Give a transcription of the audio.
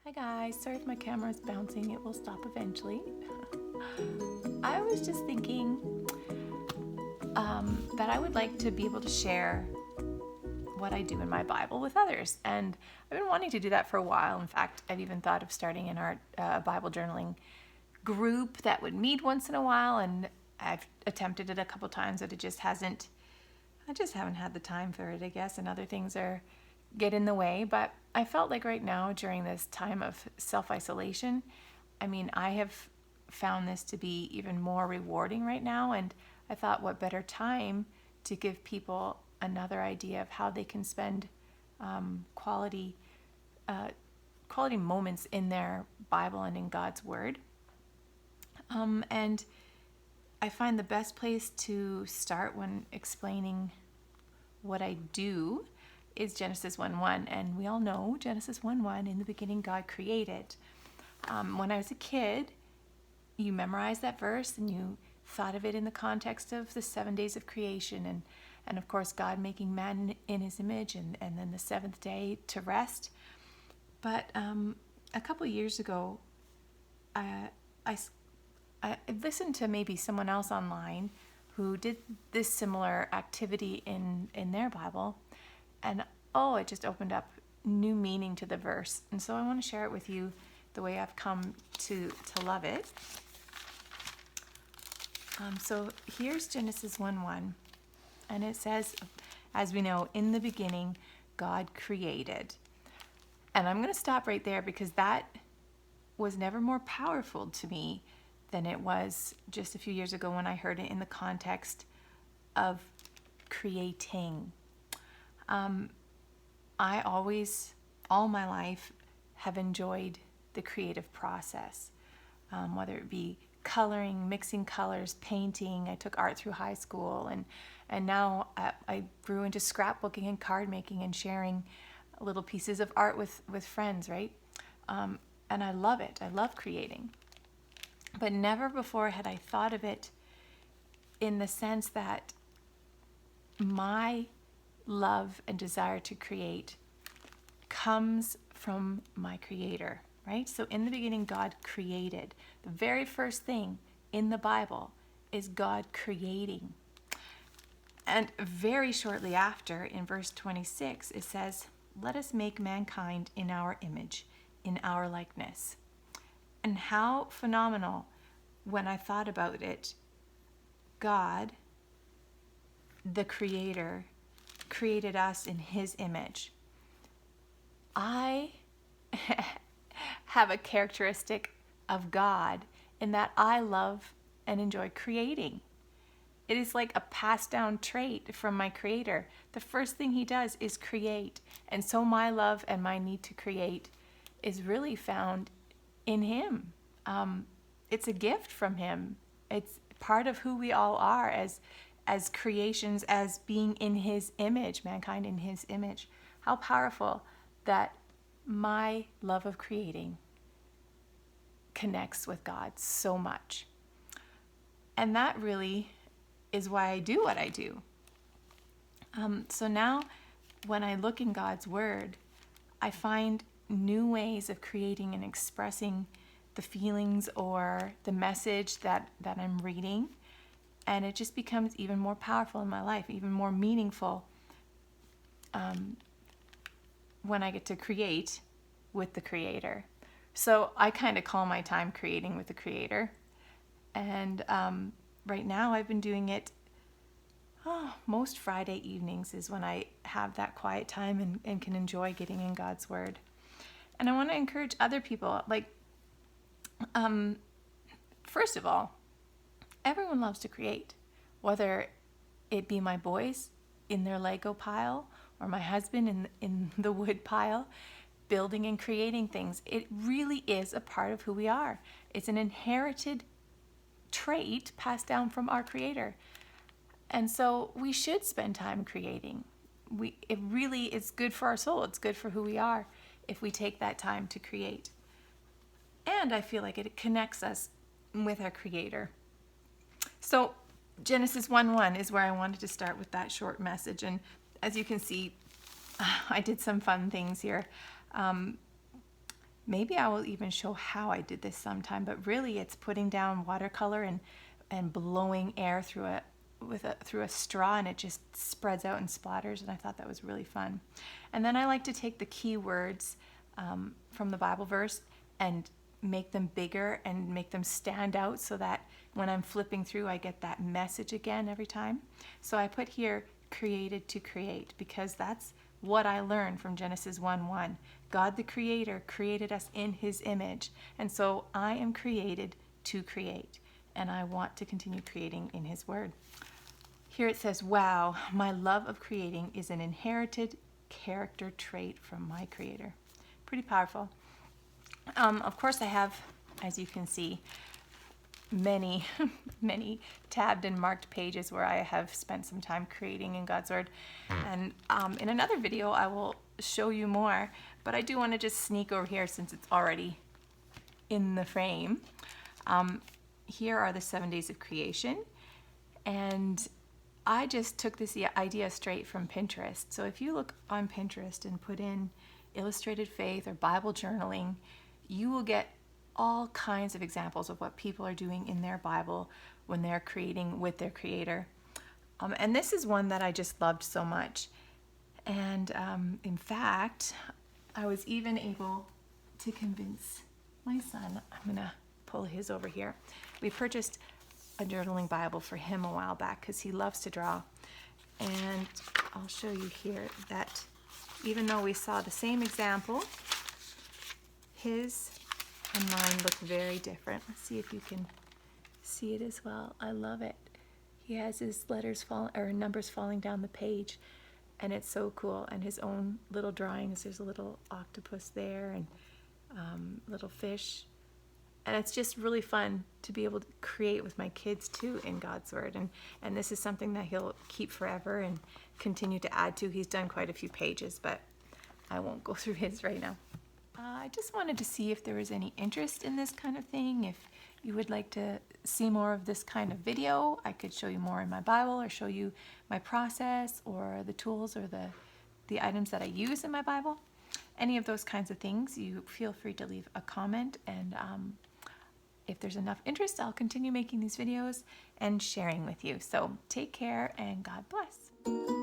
Hi guys, sorry if my camera is bouncing, it will stop eventually. I was just thinking that I would like to be able to share what I do in my Bible with others. And I've been wanting to do that for a while. In fact, I've even thought of starting an art Bible journaling group that would meet once in a while. And I've attempted it a couple times, but I just haven't had the time for it, I guess. And other things get in the way. But I felt like right now, during this time of self-isolation, I have found this to be even more rewarding right now. And I thought, what better time to give people another idea of how they can spend quality moments in their Bible and in God's Word. And I find the best place to start when explaining what I do is Genesis 1:1. And we all know Genesis 1:1, in the beginning God created. When I was a kid, you memorized that verse and you thought of it in the context of the 7 days of creation and of course God making man in his image and then the seventh day to rest. But a couple years ago, I listened to maybe someone else online who did this similar activity in their Bible, and it just opened up new meaning to the verse. And so I want to share it with you the way I've come to love it. So here's Genesis 1:1, and it says, as we know, in the beginning, God created. And I'm going to stop right there because that was never more powerful to me than it was just a few years ago when I heard it in the context of creating. I always, all my life, have enjoyed the creative process, whether it be coloring, mixing colors, painting. I took art through high school, and now I grew into scrapbooking and card making and sharing little pieces of art with friends, right? And I love it. I love creating. But never before had I thought of it in the sense that my love and desire to create comes from my Creator, right? So in the beginning, God created. The very first thing in the Bible is God creating. And very shortly after, in verse 26, it says, "Let us make mankind in our image, in our likeness." And how phenomenal, when I thought about it, God, the Creator, created us in His image. I have a characteristic of God in that I love and enjoy creating. It is like a passed down trait from my Creator. The first thing He does is create. And so my love and my need to create is really found in Him. It's a gift from Him. It's part of who we all are as creations, as being in His image, mankind in His image. How powerful that my love of creating connects with God so much. And that really is why I do what I do. So now when I look in God's Word, I find new ways of creating and expressing the feelings or the message that I'm reading. And it just becomes even more powerful in my life, even more meaningful when I get to create with the Creator. So I kind of call my time creating with the Creator. And right now I've been doing it most Friday evenings is when I have that quiet time and can enjoy getting in God's Word. And I want to encourage other people, first of all, everyone loves to create, whether it be my boys in their Lego pile or my husband in the wood pile, building and creating things. It really is a part of who we are. It's an inherited trait passed down from our Creator. And so we should spend time creating. It really is good for our soul. It's good for who we are if we take that time to create. And I feel like it connects us with our Creator. So Genesis 1:1 is where I wanted to start with that short message. And as you can see, I did some fun things here. Maybe I will even show how I did this sometime, but really it's putting down watercolor and blowing air through a straw, and it just spreads out and splatters, and I thought that was really fun. And then I like to take the key words from the Bible verse and make them bigger and make them stand out so that when I'm flipping through, I get that message again every time. So I put here created to create, because that's what I learned from Genesis 1:1. God the Creator created us in His image. And so I am created to create, and I want to continue creating in His Word. Here it says, wow, my love of creating is an inherited character trait from my Creator. Pretty powerful. Of course, I have, as you can see, many, many tabbed and marked pages where I have spent some time creating in God's Word. And in another video, I will show you more, but I do want to just sneak over here since it's already in the frame. Here are the 7 days of creation. And I just took this idea straight from Pinterest. So if you look on Pinterest and put in illustrated faith or Bible journaling, you will get all kinds of examples of what people are doing in their Bible when they're creating with their Creator. And this is one that I just loved so much. And in fact, I was even able to convince my son. I'm going to pull his over here. We purchased a journaling Bible for him a while back because he loves to draw. And I'll show you here that even though we saw the same example, his and mine look very different. Let's see if you can see it as well. I love it. He has his numbers falling down the page, and it's so cool. And his own little drawings. There's a little octopus there and little fish. And it's just really fun to be able to create with my kids too in God's Word. And this is something that he'll keep forever and continue to add to. He's done quite a few pages, but I won't go through his right now. I just wanted to see if there was any interest in this kind of thing. If you would like to see more of this kind of video, I could show you more in my Bible or show you my process or the tools or the items that I use in my Bible. Any of those kinds of things, you feel free to leave a comment, and if there's enough interest, I'll continue making these videos and sharing with you. So take care and God bless.